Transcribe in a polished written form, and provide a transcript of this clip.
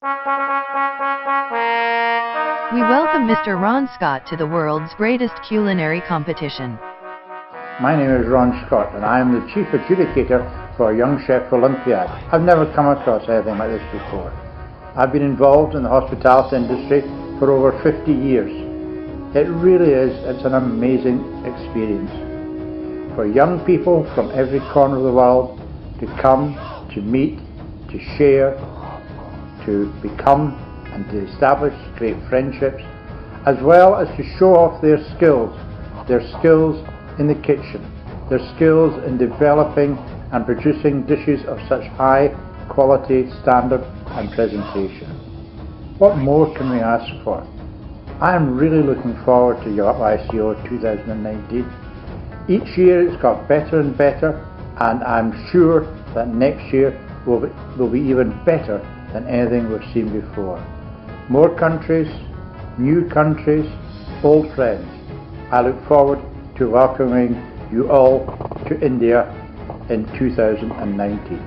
We welcome Mr. Ron Scott to the world's greatest culinary competition. My name is Ron Scott and I am the Chief Adjudicator for Young Chef Olympiad. I've never come across anything like this before. I've been involved in the hospitality industry for over 50 years. It really is, it's an amazing experience. For young people from every corner of the world to come, to meet, to share, to become and to establish great friendships, as well as to show off their skills in the kitchen, their skills in developing and producing dishes of such high quality, standard and presentation. What more can we ask for? I am really looking forward to your YCO2019. Each year it's got better and better, and I'm sure that next year will be even better than anything we've seen before. More countries, new countries, old friends. I look forward to welcoming you all to India in 2019.